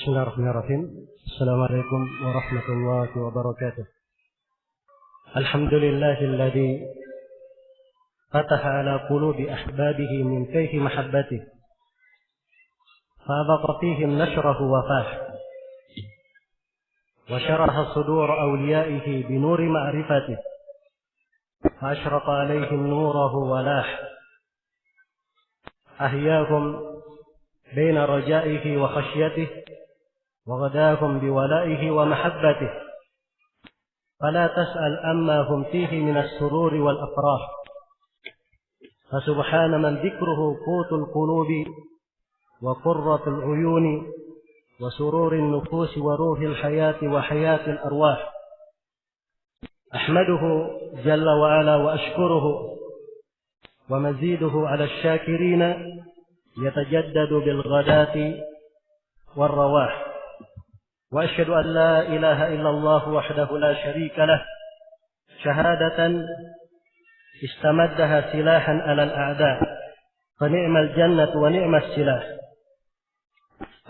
Bismillahirrahmanirrahim. Assalamualaikum warahmatullahi wabarakatuh. Alhamdulillahilladzi fataha ala qulubi ahbabihi min kayfi mahabbatihi fabaqa fihim nashrahu wa fah wa syaraha sudur awliyaihi binuri ma'rifatihi fa asyraqa alaihim nurahu wa lah ahyahum baina rajaihi wa khasyatihi وغداهم بولائه ومحبته فلا تسأل أما هم فيه من السرور والأفراح فسبحان من ذكره قوت القلوب وقرة العيون وسرور النفوس وروح الحياة وحياة الأرواح أحمده جل وعلا وأشكره ومزيده على الشاكرين يتجدد بالغداة والرواح وأشهد أن لا إله إلا الله وحده لا شريك له شهادة استمدها سلاحا على الأعداء فنعم الجنة ونعم السلاح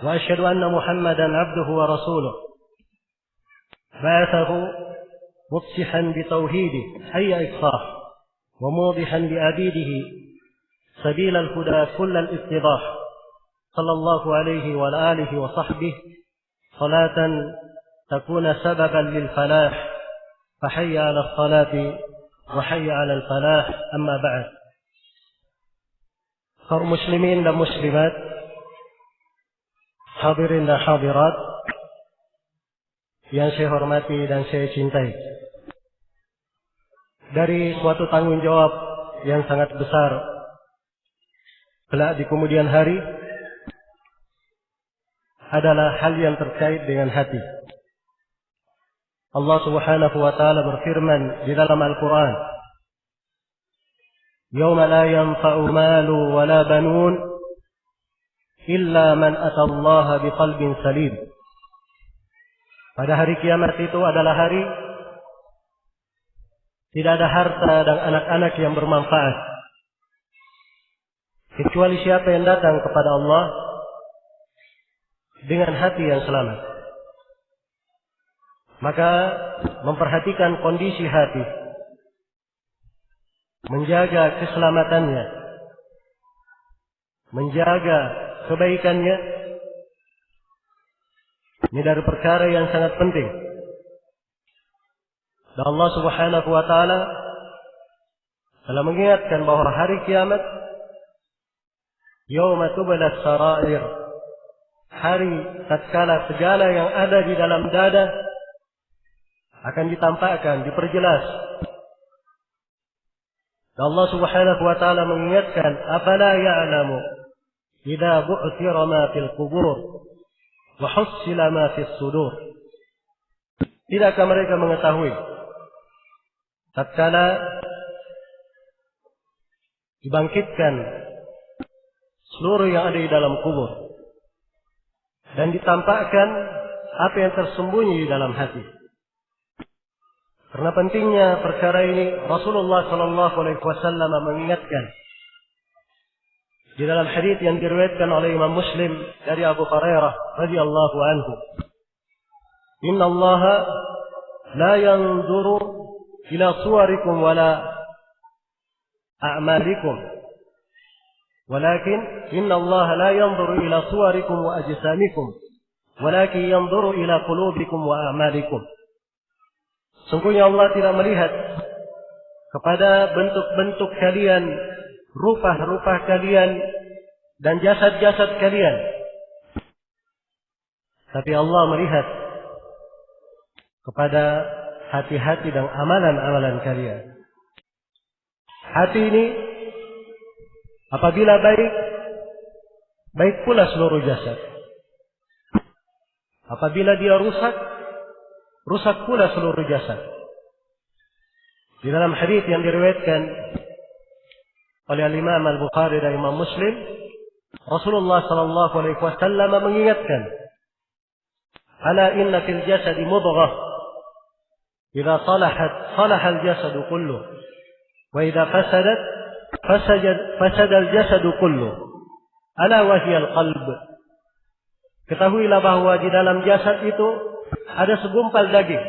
وأشهد أن محمدا عبده ورسوله بعثه مفصحا بتوحيده حي إصلاح وموضحا لعبيده سبيل الهدى كل الاتضاح صلى الله عليه وعلى آله وصحبه صلاة تكون سببا للفلاح فحي على الصلاة وحي على الفلاح أما بعد. Kaum muslimin dan muslimat, hadirin dan hadirat yang saya hormati dan saya cintai, dari suatu tanggung jawab yang sangat besar kelak di kemudian hari adalah hal yang terkait dengan hati. Allah Subhanahu wa taala berfirman di dalam Al-Qur'an, "Yauma la yanfa'u malu wa la banun illa man atallaha biqalbin salim." Pada hari kiamat itu adalah hari tidak ada harta dan anak-anak yang bermanfaat kecuali siapa yang datang kepada Allah dengan hati yang selamat. Maka memperhatikan kondisi hati, menjaga keselamatannya, menjaga kebaikannya, ini dari perkara yang sangat penting. Dan Allah Subhanahu wa taala telah mengingatkan bahwa hari kiamat yauma tubla sarair, hari tatkala segala yang ada di dalam dada akan ditampakkan, diperjelas. Dan Allah Subhanahu wa taala mengingatkan, "Afala ya'lamu idza bu'thira ma fil qubur wa hussila ma fis sudur." Tidakkah mereka mengetahui tatkala dibangkitkan seluruh yang ada di dalam kubur dan ditampakkan apa yang tersembunyi di dalam hati. Karena pentingnya perkara ini, Rasulullah sallallahu alaihi wasallam mengingatkan di dalam hadis yang diriwayatkan oleh Imam Muslim dari Abu Hurairah radhiyallahu anhu, "Inna Allah la yanzuru ila suwarikum wala a'malikum. ولكن إن الله لا ينظر إلى صوركم وأجسامكم ولكن ينظر إلى قلوبكم وأعمالكم." Sungguhnya Allah tidak melihat kepada bentuk-bentuk kalian, rupa-rupa kalian, dan jasad-jasad kalian, tapi Allah melihat kepada hati-hati dan amalan-amalan kalian. Hati ini apabila baik, baik pula seluruh jasad. Apabila dia rusak, rusak pula seluruh jasad. Di dalam hadis yang diriwayatkan oleh Imam Al-Bukhari dan Imam Muslim, Rasulullah sallallahu alaihi wasallam mengingatkan, "Ala inna fil jasadi mudghah, idza salahat salaha al-jasadu kulluh, wa idza fasadat fasada al-jasadu kulluh, ala wa hiya al-qalb." ketahuilah bahwa di dalam jasad itu ada segumpal daging.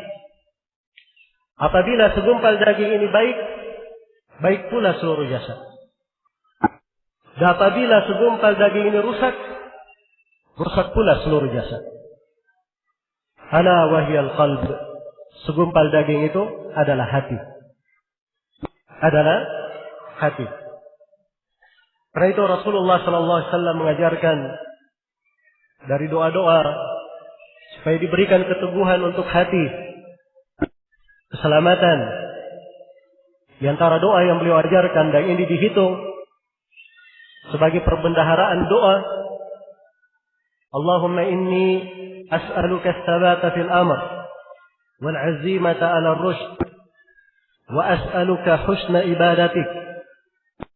Apabila segumpal daging ini baik, baik pula seluruh jasad. Dan apabila segumpal daging ini rusak, rusak pula seluruh jasad. Ala wahyal qalb. Segumpal daging itu adalah hati. Adalah hati. Karena itu Rasulullah SAW mengajarkan dari doa-doa supaya diberikan keteguhan untuk hati, keselamatan. Di antara doa yang beliau ajarkan dan ini dihitung sebagai perbendaharaan doa, Allahumma inni as'aluka ats-tsabata fil amr wal 'azimata 'ala ar-rushd wa as'aluka husna ibadatik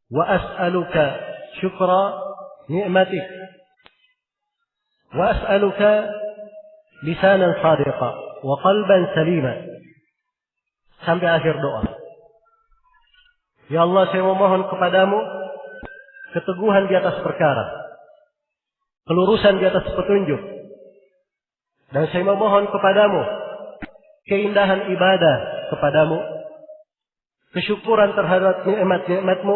wa as'aluka syukra ni'matik wa as'aluka lisanan sadiqa wa qalban salima, sampai akhir doa. Ya Allah, saya memohon kepadamu keteguhan di atas perkara, kelurusan di atas petunjuk, dan saya memohon kepadamu keindahan ibadah kepadamu, kesyukuran terhadap nikmat-nikmatmu,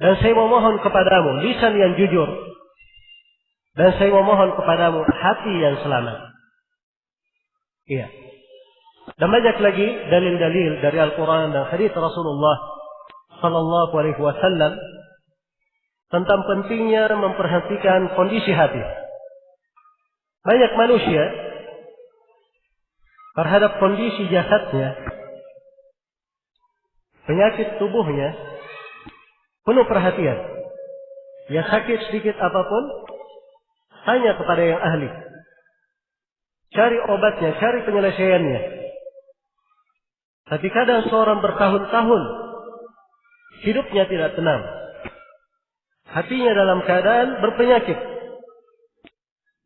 dan saya memohon kepadamu lisan yang jujur, dan saya memohon kepadamu hati yang selamat. Iya. Dan banyak lagi dalil-dalil dari Al-Quran dan hadits Rasulullah Sallallahu Alaihi Wasallam tentang pentingnya memperhatikan kondisi hati. Banyak manusia terhadap kondisi jasadnya, penyakit tubuhnya, penuh perhatian. Ya sakit sedikit apapun, tanya kepada yang ahli. Cari obatnya, cari penyelesaiannya. Tapi kadang seorang bertahun-tahun hidupnya tidak tenang. Hatinya dalam keadaan berpenyakit.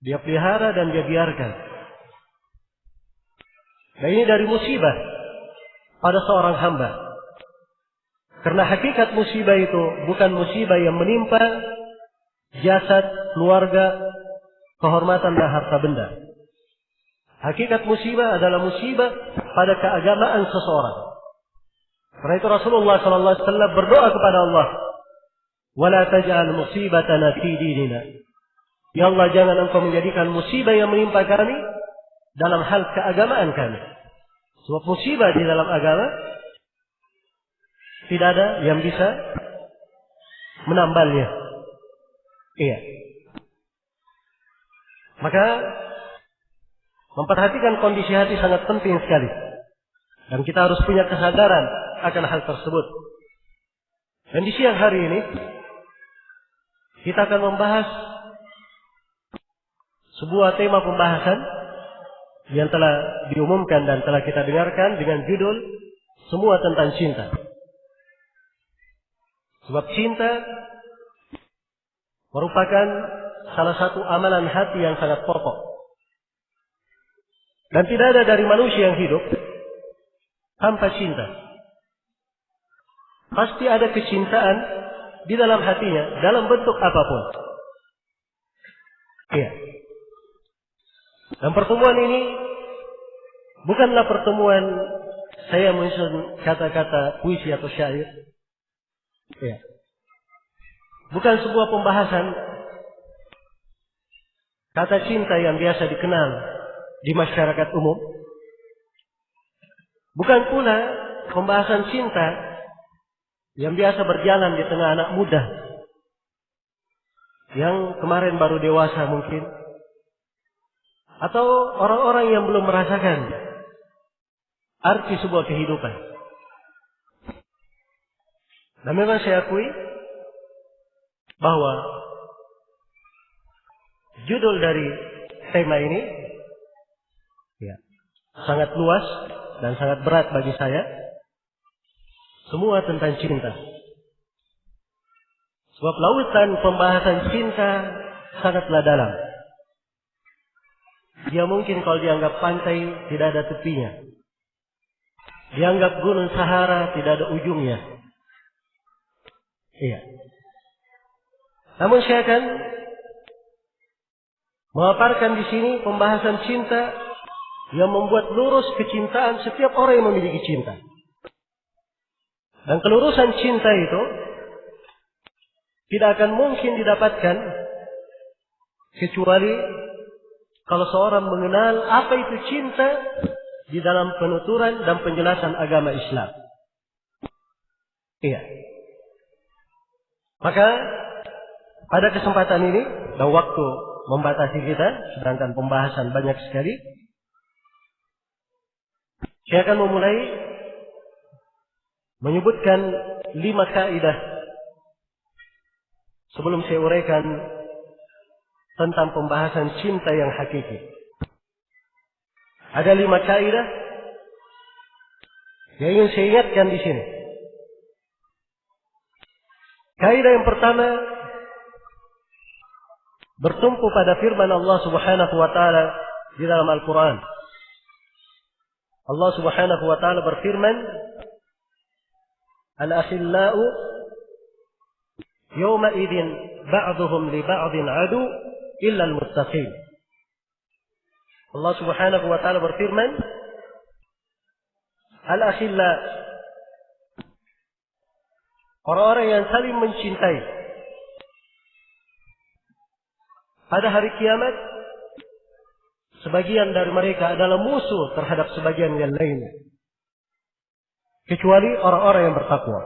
Dia pelihara dan dia biarkan. Dan ini dari musibah pada seorang hamba. Karena hakikat musibah itu bukan musibah yang menimpa jasad, keluarga, kehormatan dan harta benda. Hakikat musibah adalah musibah pada keagamaan seseorang. Karena itu Rasulullah SAW berdoa kepada Allah, "Wala taj'al musibatana fi dinina." Ya Allah, jangan Engkau menjadikan musibah yang menimpa kami dalam hal keagamaan kami. Sebab musibah di dalam agama tidak ada yang bisa menambalnya. Iya. Maka memperhatikan kondisi hati sangat penting sekali. Dan kita harus punya kesadaran akan hal tersebut. Dan di siang hari ini kita akan membahas sebuah tema pembahasan yang telah diumumkan dan telah kita dengarkan dengan judul Semua Tentang Cinta. Sebab cinta merupakan salah satu amalan hati yang sangat pokok. Dan tidak ada dari manusia yang hidup tanpa cinta. Pasti ada kecintaan di dalam hatinya, dalam bentuk apapun. Iya. Dan pertemuan ini bukanlah pertemuan saya menyusun kata-kata puisi atau syair. Iya. Bukan sebuah pembahasan kata cinta yang biasa dikenal di masyarakat umum. Bukan pula pembahasan cinta yang biasa berjalan di tengah anak muda yang kemarin baru dewasa mungkin, atau orang-orang yang belum merasakan arti sebuah kehidupan. Dan memang saya akui bahwa judul dari tema ini sangat luas dan sangat berat bagi saya. Semua tentang cinta. Sebab lautan pembahasan cinta sangatlah dalam. Dia mungkin kalau dianggap pantai tidak ada tepinya. Dianggap gunung Sahara tidak ada ujungnya. Iya. Namun saya akan memaparkan di sini pembahasan cinta yang membuat lurus kecintaan setiap orang yang memiliki cinta. Dan kelurusan cinta itu tidak akan mungkin didapatkan kecuali kalau seorang mengenal apa itu cinta di dalam penuturan dan penjelasan agama Islam. Iya. Maka pada kesempatan ini, dan waktu membatasi kita, sedangkan pembahasan banyak sekali, saya akan memulai menyebutkan 5 kaidah sebelum saya uraikan tentang pembahasan cinta yang hakiki. Ada 5 kaidah yang ingin saya ingatkan di sini. Kaidah yang pertama bertumpu pada firman Allah Subhanahu wa taala di dalam Al-Qur'an. Allah Subhanahu wa taala berfirman, "Al-akhillau yawma idzin ba'dhum li ba'dhin adu illa al-muttaqin." Allah Subhanahu wa taala berfirman, "Al-akhilla," orang-orang yang saling mencintai pada hari kiamat, sebagian dari mereka adalah musuh terhadap sebagian yang lainnya, kecuali orang-orang yang bertakwa.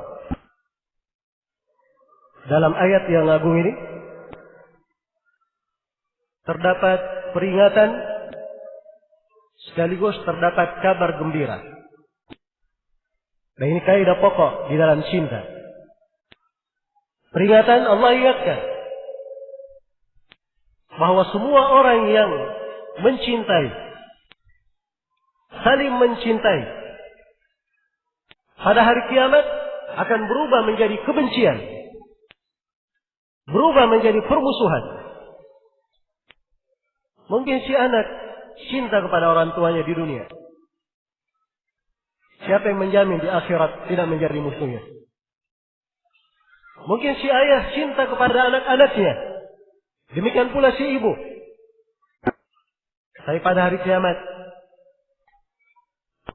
Dalam ayat yang agung ini terdapat peringatan sekaligus terdapat kabar gembira. Dan ini kaidah pokok di dalam cinta. Peringatan, Allah ingatkan bahwa semua orang yang mencintai, saling mencintai, pada hari kiamat akan berubah menjadi kebencian, berubah menjadi permusuhan. Mungkin si anak cinta kepada orang tuanya di dunia. Siapa yang menjamin di akhirat tidak menjadi musuhnya? Mungkin si ayah cinta kepada anak-anaknya. Demikian pula si ibu. Tapi pada hari kiamat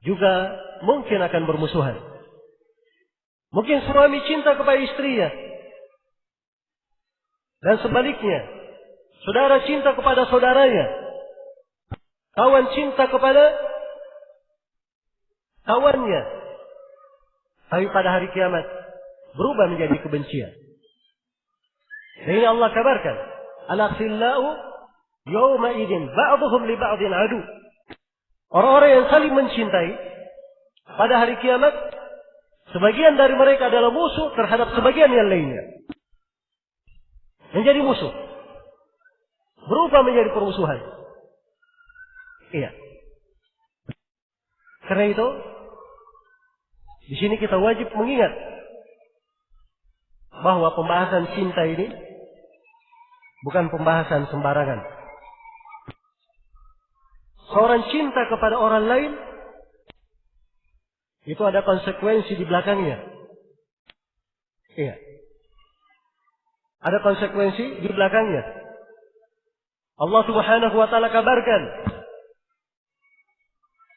juga mungkin akan bermusuhan. Mungkin suami cinta kepada istrinya. Dan sebaliknya, saudara cinta kepada saudaranya. Kawan cinta kepada kawannya. Tapi pada hari kiamat berubah menjadi kebencian. Dan ini Allah kabarkan, "Al-akhillau yawma idzin ba'dhum li ba'dhin adu." Orang-orang yang saling mencintai pada hari kiamat, sebagian dari mereka adalah musuh terhadap sebagian yang lainnya. Menjadi musuh. Berubah menjadi permusuhan. Iya. Karena itu, di sini kita wajib mengingat bahwa pembahasan cinta ini bukan pembahasan sembarangan. Seorang cinta kepada orang lain, itu ada konsekuensi di belakangnya. Iya. Ada konsekuensi di belakangnya. Allah Subhanahu wa taala kabarkan,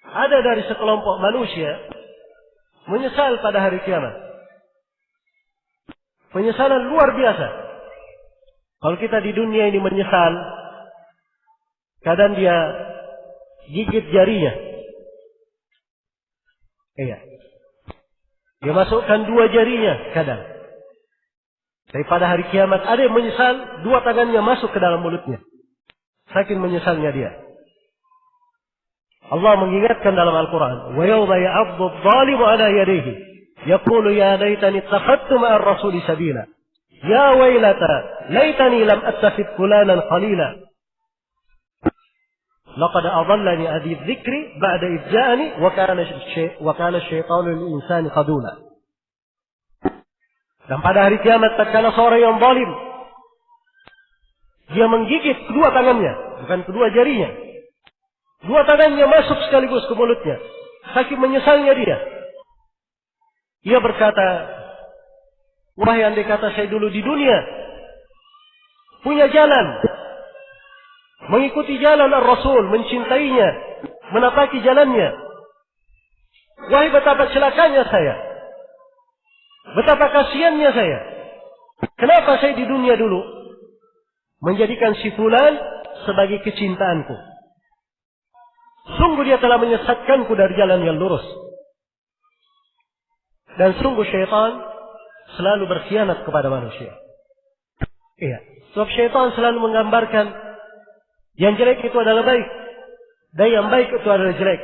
ada dari sekelompok manusia menyesal pada hari kiamat. Penyesalan luar biasa. Kalau kita di dunia ini menyesal, kadang dia gigit jarinya. Iya. Dia masukkan 2 jarinya kadang. Tapi pada hari kiamat ada yang menyesal, 2 tangannya masuk ke dalam mulutnya. Saking menyesalnya dia. Allah mengingatkan dalam Al-Quran, وَيَوْمَ يَعَضُّ الظَّالِمُ عَلَى يَدَيْهِ يَقُولُ يَا لَيْتَنِي اتَّخَذْتُ مَعَ الرَّسُولِ سَبِيلًا يَا وَيْلَتَى لَيْتَنِي لَمْ أَتَّخِذْ فُلَانًا خَلِيلًا لَقَدْ أَضَلَّنِي عَنِ الذِّكْرِ بَعْدَ إِذْ جَاءَنِي وَكَانَ الشَّيْطَانُ لِلْإِنسَانِ خَذُولًا. Dan pada hari kiamat tatkala seorang yang zalim, dia menggigit kedua tangannya, bukan kedua jarinya. 2 tangannya masuk sekaligus ke mulutnya. Saking menyesalnya dia. Ia berkata, wahai andai kata saya dulu di dunia punya jalan mengikuti jalan Ar-Rasul, mencintainya, menapaki jalannya. Wahai betapa celakanya saya. Betapa kasihannya saya. Kenapa saya di dunia dulu menjadikan si fulan sebagai kecintaanku. Sungguh dia telah menyesatkanku dari jalan yang lurus. Dan sungguh syaitan selalu berkhianat kepada manusia. Iya. Sebab syaitan selalu menggambarkan yang jelek itu adalah baik. Dan yang baik itu adalah jelek.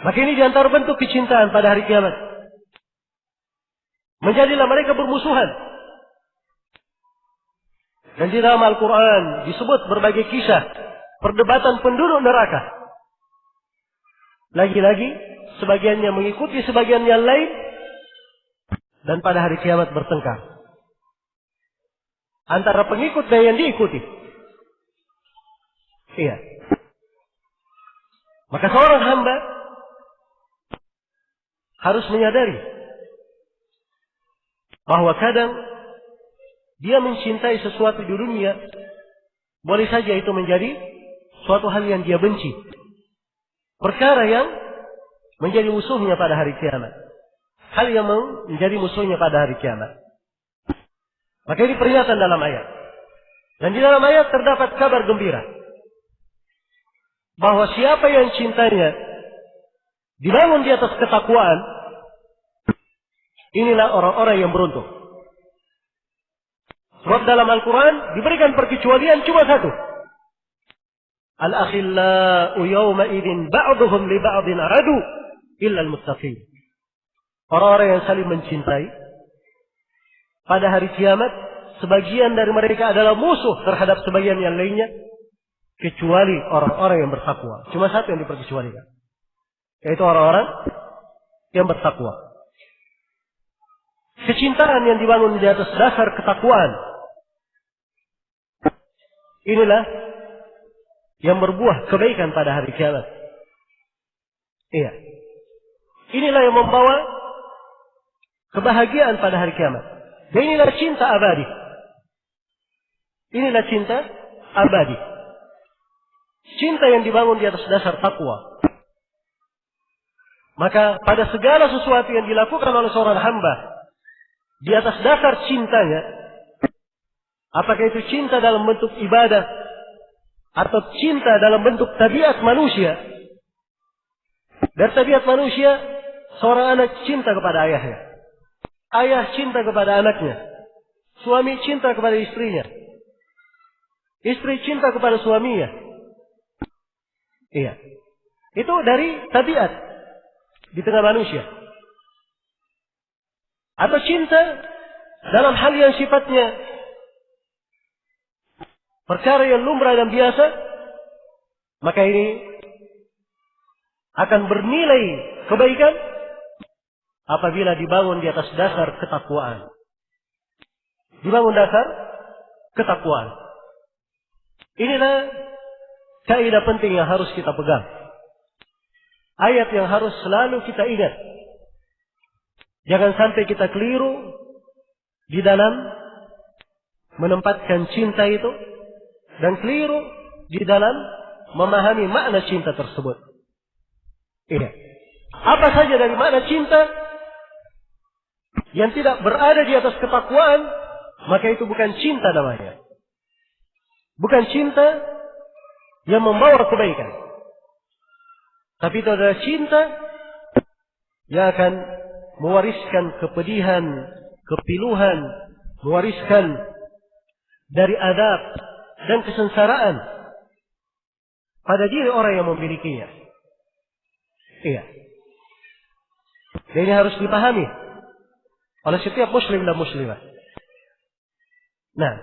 Maka ini diantara bentuk kecintaan pada hari kiamat. Menjadilah mereka bermusuhan. Dan di dalam Al-Quran disebut berbagai kisah perdebatan penduduk neraka. Lagi-lagi sebagiannya mengikuti sebagian yang lain. Dan pada hari kiamat bertengkar antara pengikut dan yang diikuti. Iya. Maka seorang hamba harus menyadari bahwa kadang dia mencintai sesuatu di dunia, boleh saja itu menjadi suatu hal yang dia benci. Perkara yang menjadi musuhnya pada hari kiamat. Hal yang menjadi musuhnya pada hari kiamat. Maka ini peringatan dalam ayat. Dan di dalam ayat terdapat kabar gembira. Bahwa siapa yang cintanya dibangun di atas ketakwaan, inilah orang-orang yang beruntung. Sebab dalam Al-Quran diberikan perkecualian cuma satu. Al-akhillau yawma idin ba'duhum li ba'din adu illa al-muttaqin. Orang-orang yang saling mencintai pada hari kiamat, sebagian dari mereka adalah musuh terhadap sebagian yang lainnya, kecuali orang-orang yang bertakwa. Cuma satu yang diperkecualikan, yaitu orang-orang yang bertakwa. Kecintaan yang dibangun di atas dasar ketakwaan, inilah yang berbuah kebaikan pada hari kiamat. Iya. Inilah yang membawa kebahagiaan pada hari kiamat. Dan inilah cinta abadi. Inilah cinta abadi. Cinta yang dibangun di atas dasar takwa. Maka pada segala sesuatu yang dilakukan oleh seorang hamba di atas dasar cintanya, apakah itu cinta dalam bentuk ibadah atau cinta dalam bentuk tabiat manusia. Dari tabiat manusia, seorang anak cinta kepada ayahnya. Ayah cinta kepada anaknya. Suami cinta kepada istrinya. Istri cinta kepada suaminya. Iya. Itu dari tabiat di tengah manusia. Atau cinta dalam hal yang sifatnya perkara yang lumrah dan biasa, maka ini akan bernilai kebaikan apabila dibangun di atas dasar ketakwaan. Dibangun dasar ketakwaan. Inilah kaidah penting yang harus kita pegang. Ayat yang harus selalu kita ingat. Jangan sampai kita keliru di dalam menempatkan cinta itu, dan keliru di dalam memahami makna cinta tersebut. Iya. Apa saja dari makna cinta yang tidak berada di atas ketakwaan, maka itu bukan cinta namanya. Bukan cinta yang membawa kebaikan. Tapi itu adalah cinta yang akan mewariskan kepedihan, kepiluhan, mewariskan dari adab dan kesengsaraan pada diri orang yang memilikinya. Iya. Dan ini harus dipahami oleh setiap muslim dan muslimah. Nah,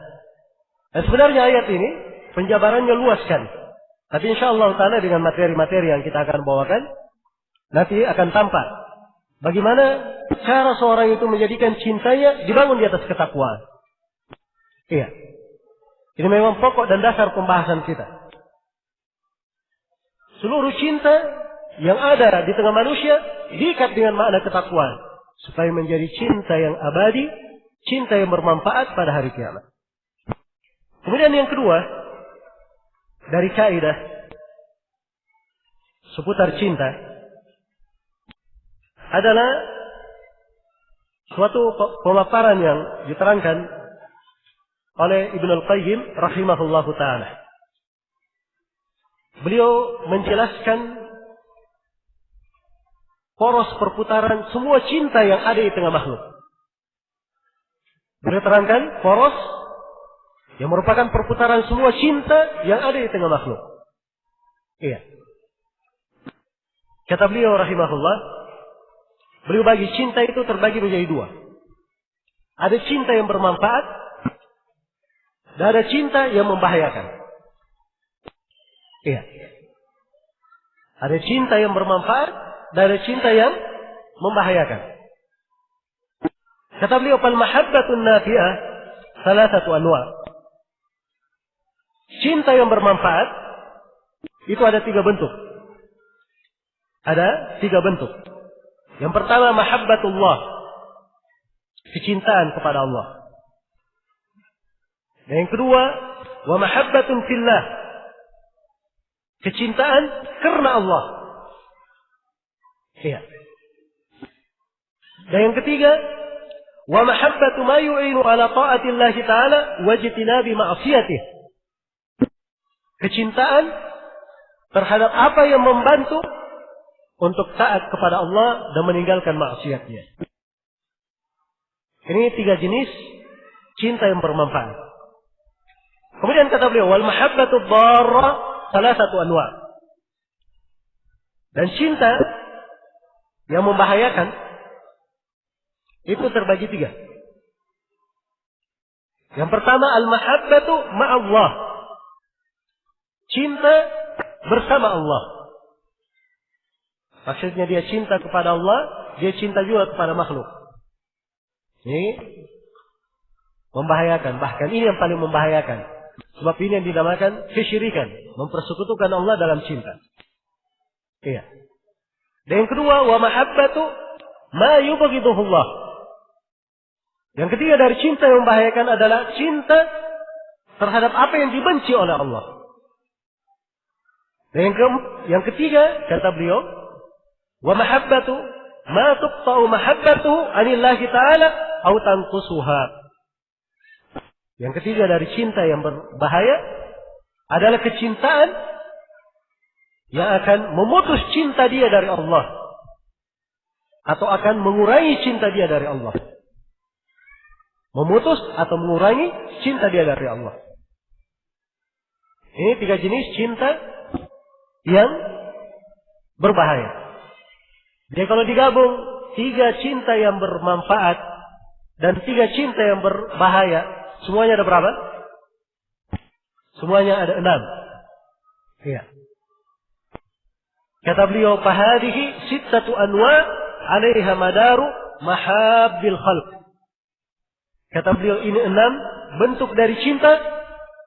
dan sebenarnya ayat ini penjabarannya luas sekali. Tapi insyaallah ta'ala dengan materi-materi yang kita akan bawakan, nanti akan tampak bagaimana cara seorang itu menjadikan cintanya dibangun di atas ketakwaan. Iya. Ini memang pokok dan dasar pembahasan kita. Seluruh cinta yang ada di tengah manusia diikat dengan makna ketakwaan, supaya menjadi cinta yang abadi, cinta yang bermanfaat pada hari kiamat. Kemudian yang kedua, dari kaidah seputar cinta adalah suatu pemaparan yang diterangkan oleh Ibnu Al-Qayyim rahimahullahu ta'ala. Beliau menjelaskan poros perputaran semua cinta yang ada di tengah makhluk. Beliau terangkan poros yang merupakan perputaran semua cinta yang ada di tengah makhluk. Iya. Kata beliau rahimahullah, beliau bagi cinta itu terbagi menjadi dua. Ada cinta yang bermanfaat dan ada cinta yang membahayakan. Iya. Ada cinta yang bermanfaat dan ada cinta yang membahayakan. Kata beliau, fal mahabbatun nafi'ah salasatu anwa'. Cinta yang bermanfaat itu ada 3 bentuk. Ada 3 bentuk. Yang pertama mahabbatullah, kecintaan kepada Allah. Dan yang kedua, wa mahabbatun fillah, kecintaan karena Allah. Iya. Dan yang ketiga, wa mahabbatu ma yu'inu ala ta'atillah ta'ala wa jitinabi ma'asiyatih. Kecintaan terhadap apa yang membantu untuk taat kepada Allah dan meninggalkan maksiatnya. Ini 3 jenis cinta yang bermanfaat. Kemudian kata beliau, wal mahabbatu dharra salasatu anwa'. Dan cinta yang membahayakan itu terbagi 3. Yang pertama al-mahabbatu ma'allah. Cinta bersama Allah. Maksudnya dia cinta kepada Allah, dia cinta juga kepada makhluk. Ini membahayakan. Bahkan ini yang paling membahayakan. Sebab ini yang dinamakan kesyirikan. Mempersekutukan Allah dalam cinta. Iya. Dan yang kedua, wa mahabbatu ma yubghiduhullah. Yang ketiga dari cinta yang membahayakan adalah cinta terhadap apa yang dibenci oleh Allah. Dan yang ketiga, kata beliau, wa mahabbatu ma tuqta'u mahabbatuhu anillahi ta'ala au tanqusuha. Yang ketiga dari cinta yang berbahaya adalah kecintaan yang akan memutus cinta dia dari Allah atau akan mengurangi cinta dia dari Allah. Memutus atau mengurangi cinta dia dari Allah. Ini 3 jenis cinta yang berbahaya. Jadi kalau digabung 3 cinta yang bermanfaat dan 3 cinta yang berbahaya, semuanya ada berapa? Semuanya ada 6. Iya. Kata beliau, fahadihi sittatu anwa' 'alaiha madaru mahabbil khalq. Kata beliau, ini 6 bentuk dari cinta.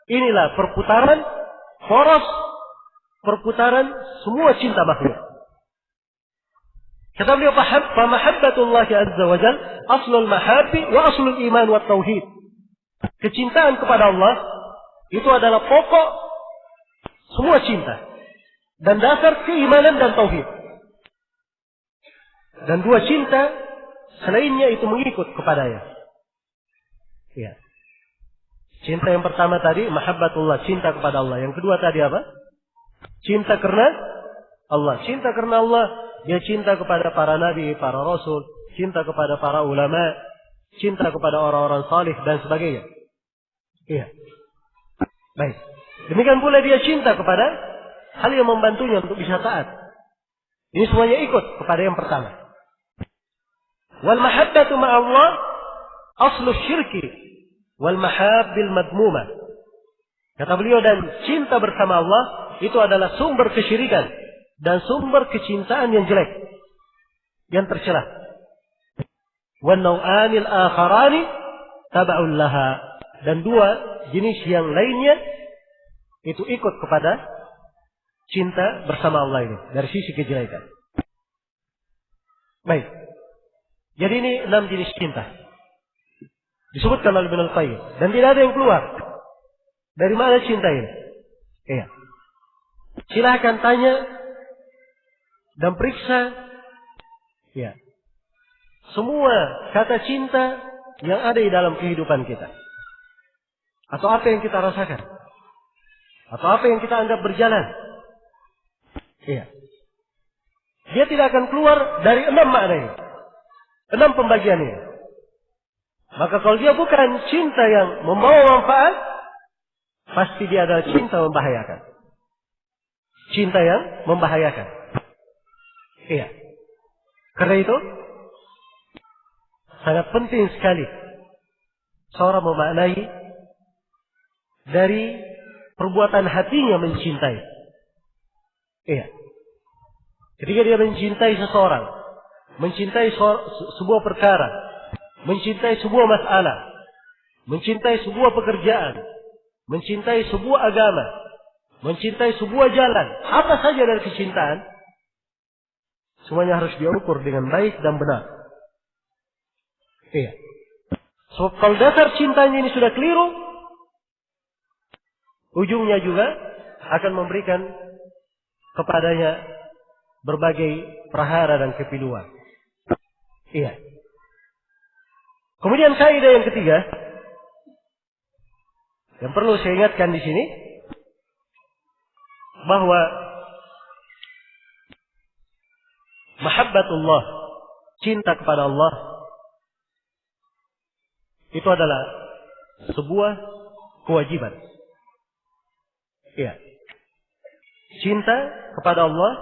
Inilah perputaran, poros perputaran semua cinta makhluk. Kata beliau, fa mahabbatullah azza wa jalla aslul mahabbi wa aslul iman wa tauhid. Kecintaan kepada Allah itu adalah pokok semua cinta dan dasar keimanan dan tauhid. Dan 2 cinta selainnya itu mengikut kepadanya. Ya. Cinta yang pertama tadi mahabbatullah, cinta kepada Allah. Yang kedua tadi apa? Cinta karena Allah. Cinta karena Allah, dia cinta kepada para nabi, para rasul, cinta kepada para ulama, cinta kepada orang-orang salih dan sebagainya. Iya. Baik. Demikian pula dia cinta kepada hal yang membantunya untuk bisa taat. Ini semuanya ikut kepada yang pertama. Wal mahabbatu ma'allah aslu syirki wal mahabbil madmumah. Kata beliau, dan cinta bersama Allah itu adalah sumber kesyirikan dan sumber kecintaan yang jelek, yang tercela. Wan nau'anil akharani taba'un laha. Dan 2 jenis yang lainnya itu ikut kepada cinta bersama Allah ini dari sisi kejelekan. Baik. Jadi ini 6 jenis cinta disebutkan oleh Ibnu Al-Qayyim dan tidak ada yang keluar Dari mana cinta ini? Iya. Silakan tanya dan periksa. Ya. Semua kata cinta yang ada di dalam kehidupan kita. Atau apa yang kita rasakan. Atau apa yang kita anggap berjalan. Iya. Dia tidak akan keluar dari 6 makna ini. 6 pembagian ini. Maka kalau dia bukan cinta yang membawa manfaat, pasti dia adalah cinta membahayakan. Cinta yang membahayakan. Iya. Karena itu, sangat penting sekali seorang memaknai dari perbuatan hatinya mencintai. Iya. Ketika dia mencintai seseorang, mencintai sebuah perkara, mencintai sebuah masalah, mencintai sebuah pekerjaan, mencintai sebuah agama, mencintai sebuah jalan, apa saja dari kecintaan, semuanya harus diukur dengan baik dan benar. Iya. So, kalau dasar cintanya ini sudah keliru, ujungnya juga akan memberikan kepadanya berbagai prahara dan kepiluan. Iya. Kemudian kaidah yang ketiga yang perlu saya ingatkan di sini, bahwa mahabbatullah, cinta kepada Allah, itu adalah sebuah kewajiban. Iya. Cinta kepada Allah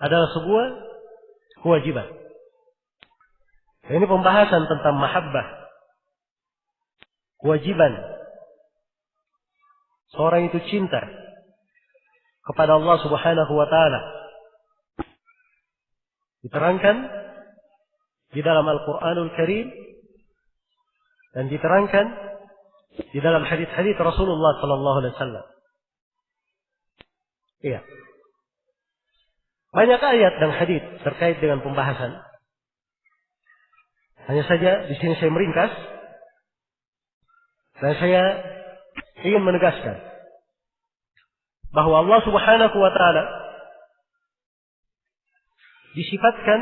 adalah sebuah kewajiban. Ini pembahasan tentang mahabbah. Kewajiban seorang itu cinta kepada Allah Subhanahu wa taala. Diterangkan di dalam Al-Qur'anul Karim dan diterangkan di dalam hadis-hadis Rasulullah sallallahu alaihi wasallam. Iya. Banyak ayat dan hadis terkait dengan pembahasan. Hanya saja di sini saya meringkas dan saya ingin menegaskan bahwa Allah Subhanahu wa taala disifatkan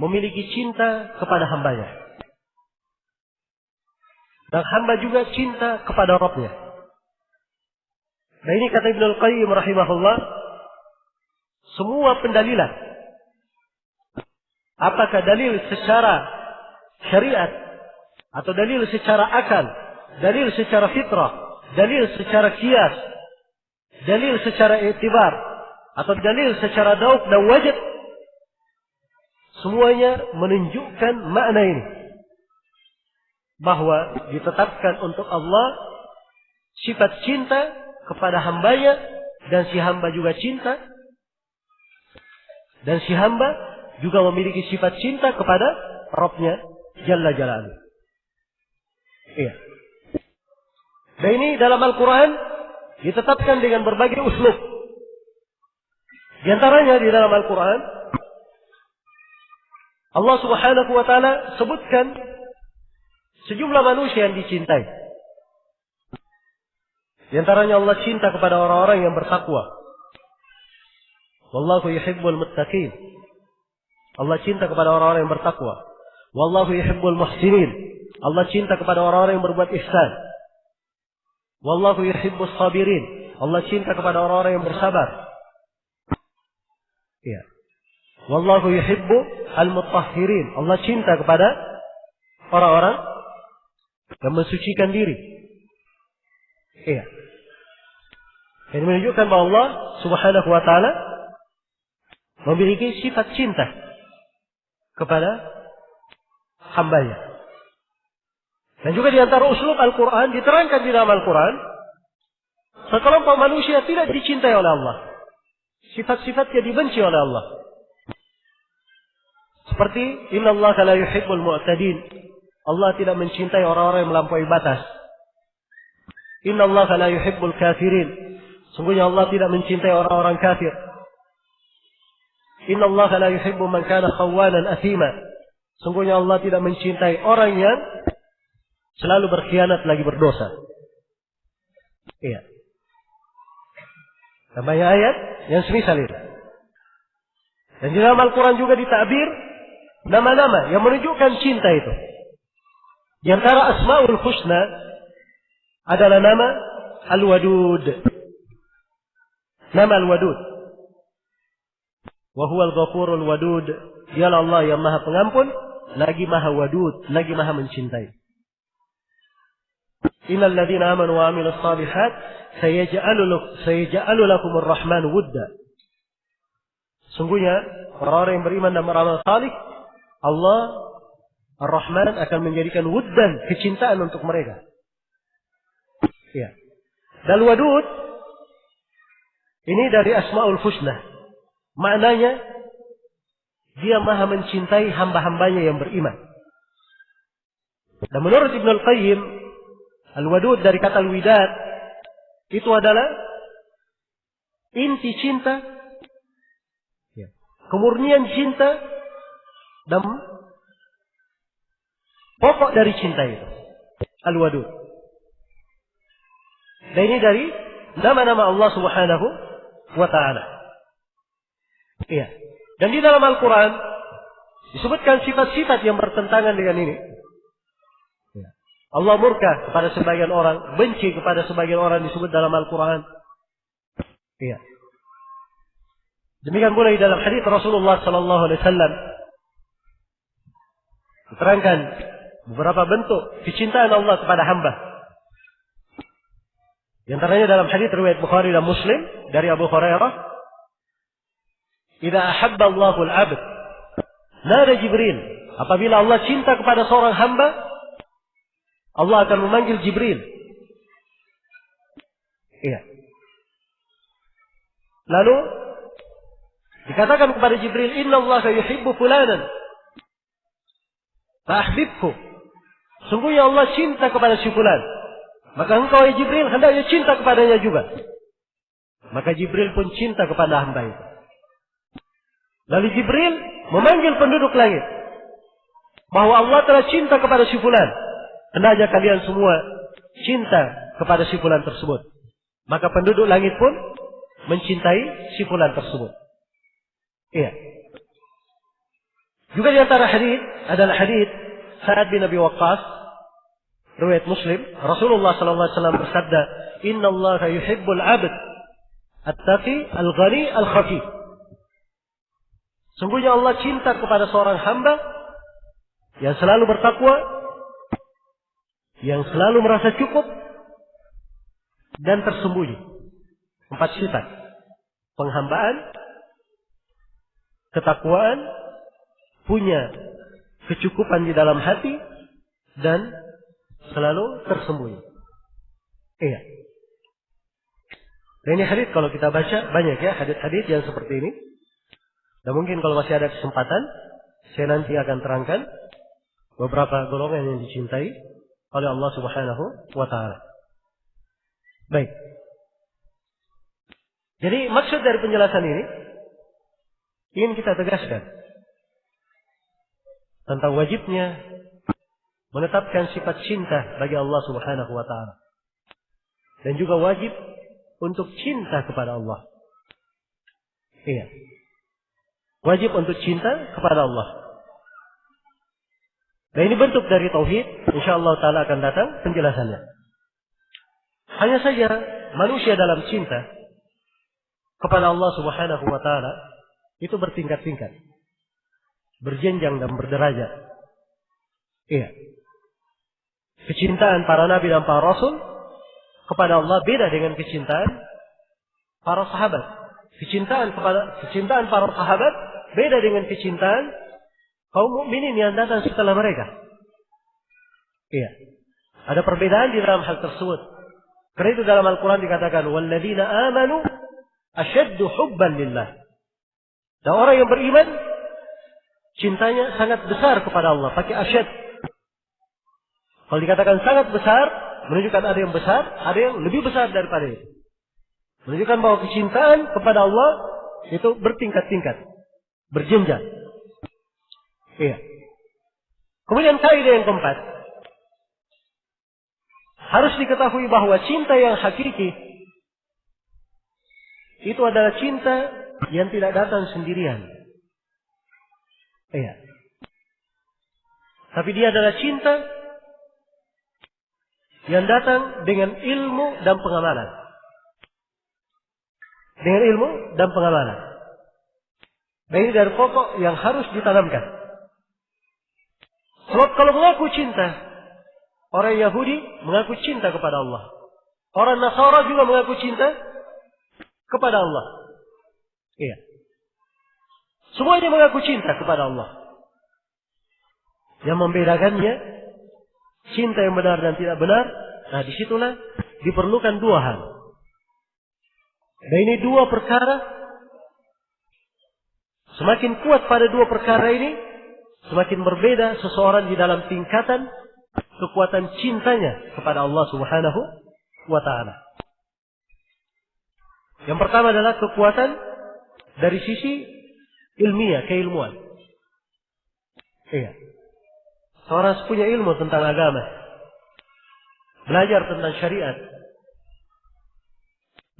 memiliki cinta kepada hambanya. Dan hamba juga cinta kepada Rabbnya. Nah ini kata Ibnul Qayyim rahimahullah, semua pendalilan, apakah dalil secara syariat, atau dalil secara akal, dalil secara fitrah, dalil secara qiyas, dalil secara i'tibar, atau dalil secara dauk dan wajib, semuanya menunjukkan makna ini, bahwa ditetapkan untuk Allah sifat cinta kepada hambanya, dan si hamba juga cinta, dan si hamba juga memiliki sifat cinta kepada Rabbnya Jalla Jalaluhu. Iya. Dan ini dalam Al-Quran ditetapkan dengan berbagai uslub. Di antaranya di dalam Al-Quran, Allah Subhanahu wa taala sebutkan sejumlah manusia yang dicintai. Di antaranya Allah cinta kepada orang-orang yang bertakwa. Wallahu yuhibbul muttaqin. Allah cinta kepada orang-orang yang bertakwa. Wallahu yuhibbul muhsinin. Allah cinta kepada orang-orang yang berbuat ihsan. Wallahu yuhibbus sabirin. Allah cinta kepada orang-orang yang bersabar. Ya. Wallahu yuhibbu al-mutahhirin. Allah cinta kepada orang-orang yang mensucikan diri. Iya. Ini menunjukkan bahwa Allah Subhanahu wa taala memiliki sifat cinta kepada hambanya. Dan juga di antara uslub Al-Quran diterangkan di dalam Al-Quran, sekelompok manusia tidak dicintai oleh Allah. Sifat-sifatnya dibenci oleh Allah. Seperti innallaha la yuhibbul mu'tadin. Allah tidak mencintai orang-orang yang melampaui batas. Innallaha la yuhibbul kafirin. Sungguhnya Allah tidak mencintai orang-orang kafir. Innallaha la yuhibbu man kana khawanan athima. Sungguhnya Allah tidak mencintai orang yang selalu berkhianat lagi berdosa. Iya. Dan banyak ayat yang semisal itu. Dan di dalam Al-Quran juga ditakbir nama-nama yang menunjukkan cinta itu. Di antara Asmaul Husna adalah nama Al-Wadud. Nama Al-Wadud. Wa huwal ghafurul wadud. Dialah Allah yang Maha Pengampun, lagi Maha Wadud, lagi Maha mencintai. Innal ladzina amanu wa 'amilus shalihat sayaj'alu lakumur rahman wudda. Sungguhnya orang-orang yang beriman dan beramal salih, Allah Ar-Rahman akan menjadikan wuddan, kecintaan untuk mereka. Ya. Dan wadud ini dari Asmaul Husna. Maknanya dia Maha mencintai hamba-hambanya yang beriman. Dan menurut Ibnu Al-Qayyim, Al-Wadud dari kata Al-Widad itu adalah inti cinta, kemurnian cinta, dan pokok dari cinta itu. Al-Wadud. Dan ini dari nama-nama Allah Subhanahu wa Ta'ala. Iya. Dan di dalam Al-Quran disebutkan sifat-sifat yang bertentangan dengan ini. Allah murka kepada sebagian orang, benci kepada sebagian orang disebut dalam Al-Quran. Iya. Demikian pula di dalam hadis Rasulullah sallallahu alaihi wasallam diterangkan beberapa bentuk kecintaan Allah kepada hamba. Di antaranya dalam hadis riwayat Bukhari dan Muslim dari Abu Hurairah, "Idza ahabba Allahu al-'abd, nada Jibril." Apabila Allah cinta kepada seorang hamba, Allah akan memanggil Jibril. Iya. Lalu dikatakan kepada Jibril, "Inna Allah yuhibbu fulanan fa'ahbibhu." Sungguhnya Allah cinta kepada si fulan. Maka engkau ya Jibril hendaknya cinta kepadanya juga. Maka Jibril pun cinta kepada hamba itu. Lalu Jibril memanggil penduduk langit bahwa Allah telah cinta kepada si fulan. Hendaknya kalian semua cinta kepada si fulan tersebut. Maka penduduk langit pun mencintai si fulan tersebut. Iya. Juga di antara hadis adalah hadis Sa'ad bin Abi Waqqas, riwayat Muslim. Rasulullah sallallahu alaihi wasallam bersabda, "Inna Allah yuhibbul 'abd at-taqi al-ghani al-khafi." Sungguhnya Allah cinta kepada seorang hamba yang selalu bertakwa, yang selalu merasa cukup dan tersembunyi. 4 sifat: penghambaan, ketakwaan, punya kecukupan di dalam hati, dan selalu tersembunyi. Iya. Dan ini hadis kalau kita baca banyak ya hadis-hadis yang seperti ini. Dan mungkin kalau masih ada kesempatan, saya nanti akan terangkan beberapa golongan yang dicintai oleh Allah Subhanahu wa Ta'ala. Baik. Jadi maksud dari penjelasan ini ingin kita tegaskan tentang wajibnya menetapkan sifat cinta bagi Allah Subhanahu wa Ta'ala. Dan juga wajib untuk cinta kepada Allah. Iya. Wajib untuk cinta kepada Allah. Dan ini bentuk dari tauhid. InsyaAllah ta'ala akan datang penjelasannya. Hanya saja manusia dalam cinta kepada Allah Subhanahu wa Ta'ala itu bertingkat-tingkat, berjenjang dan berderajat. Iya. Kecintaan para nabi dan para rasul kepada Allah beda dengan kecintaan para sahabat. Kecintaan para sahabat beda dengan kecintaan kaum mukminin yang datang setelah mereka. Iya. Ada perbedaan di dalam hal tersebut. Karena itu dalam Al-Quran dikatakan, "Walladzina amanu asyaddu hubban lillah." Dan orang yang beriman cintanya sangat besar kepada Allah. Pakai asyad. Kalau dikatakan sangat besar, menunjukkan ada yang besar, ada yang lebih besar daripada itu. Menunjukkan bahwa kecintaan kepada Allah itu bertingkat-tingkat, berjenjang. Iya. Kemudian kaidah yang keempat, harus diketahui bahwa cinta yang hakiki itu adalah cinta yang tidak datang sendirian. Iya. Tapi dia adalah cinta yang datang dengan ilmu dan pengamalan. Dengan ilmu dan pengamalan. Dan ini dari pokok yang harus ditanamkan. Sebab kalau mengaku cinta, orang Yahudi mengaku cinta kepada Allah. Orang Nasara juga mengaku cinta kepada Allah. Iya. Semuanya mengaku cinta kepada Allah. Yang membedakannya, cinta yang benar dan tidak benar, nah disitulah diperlukan dua hal. Dan ini dua perkara, semakin kuat pada dua perkara ini, semakin berbeda seseorang di dalam tingkatan kekuatan cintanya kepada Allah Subhanahu wa Ta'ala. Yang pertama adalah kekuatan dari sisi ilmiah, keilmuan. Iya. Seorang punya ilmu tentang agama, belajar tentang syariat,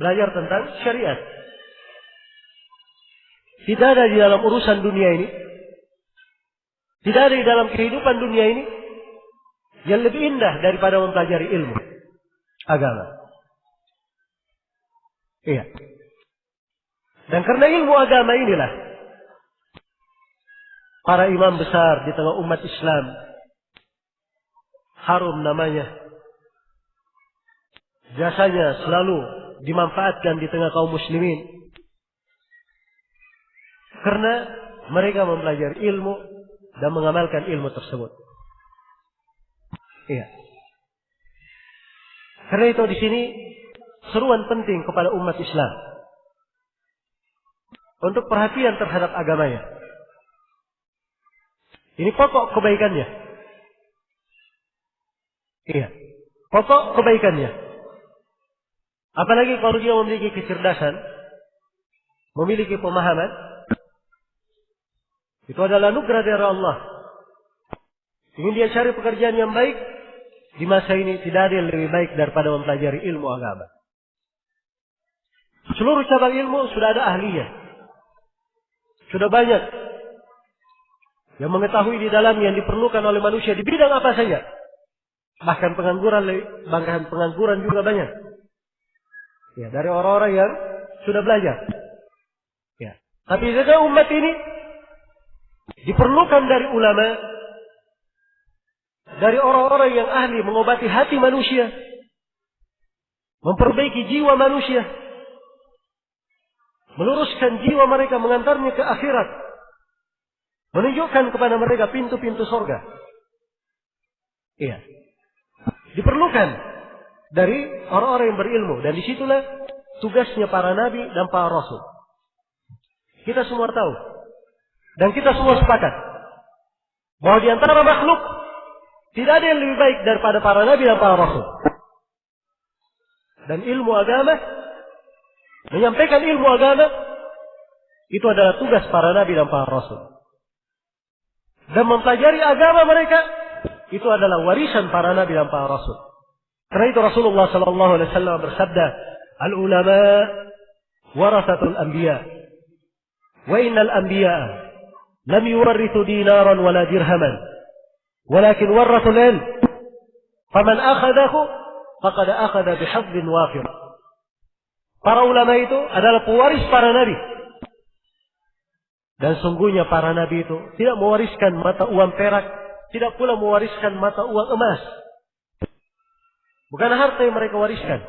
belajar tentang syariat. Tidak ada di dalam urusan dunia ini, tidak ada di dalam kehidupan dunia ini yang lebih indah daripada mempelajari ilmu agama. Iya. Dan karena ilmu agama inilah para imam besar di tengah umat Islam harum namanya, jasanya selalu dimanfaatkan di tengah kaum muslimin karena mereka mempelajari ilmu dan mengamalkan ilmu tersebut. Iya. Karena itu di sini seruan penting kepada umat Islam untuk perhatian terhadap agamanya. Ini pokok kebaikannya. Iya. Pokok kebaikannya. Apalagi kalau dia memiliki kecerdasan, memiliki pemahaman, itu adalah anugerah dari Allah. Ingin dia cari pekerjaan yang baik, di masa ini tidak ada yang lebih baik daripada mempelajari ilmu agama. Seluruh cabang ilmu sudah ada ahlinya. Sudah banyak yang mengetahui di dalam yang diperlukan oleh manusia di bidang apa saja. Bahkan pengangguran juga banyak. Ya, dari orang-orang yang sudah belajar. Ya. Tapi juga umat ini diperlukan dari ulama, dari orang-orang yang ahli mengobati hati manusia, memperbaiki jiwa manusia, meluruskan jiwa mereka, mengantarnya ke akhirat, menunjukkan kepada mereka pintu-pintu surga. Iya. Diperlukan dari orang-orang yang berilmu. Dan disitulah tugasnya para nabi dan para rasul. Kita semua tahu. Dan kita semua sepakat. Bahwa di antara makhluk tidak ada yang lebih baik daripada para nabi dan para rasul. Dan ilmu agama, menyampaikan ilmu agama, itu adalah tugas para nabi dan para rasul. Dan mempelajari agama mereka, itu adalah warisan para nabi dan para rasul. Karena itu Rasulullah sallallahu alaihi wasallam bersabda, "Al-ulama warasatul anbiya. Wa innal anbiya lam yuwarrithu dinaran wala dirhaman, walakin warrathul ilm. Faman akhadahu faqad akhadha bihadhin wafir." Para ulama itu adalah pewaris para nabi. Dan sungguhnya para nabi itu tidak mewariskan mata uang perak, tidak pula mewariskan mata uang emas. Bukan harta yang mereka wariskan.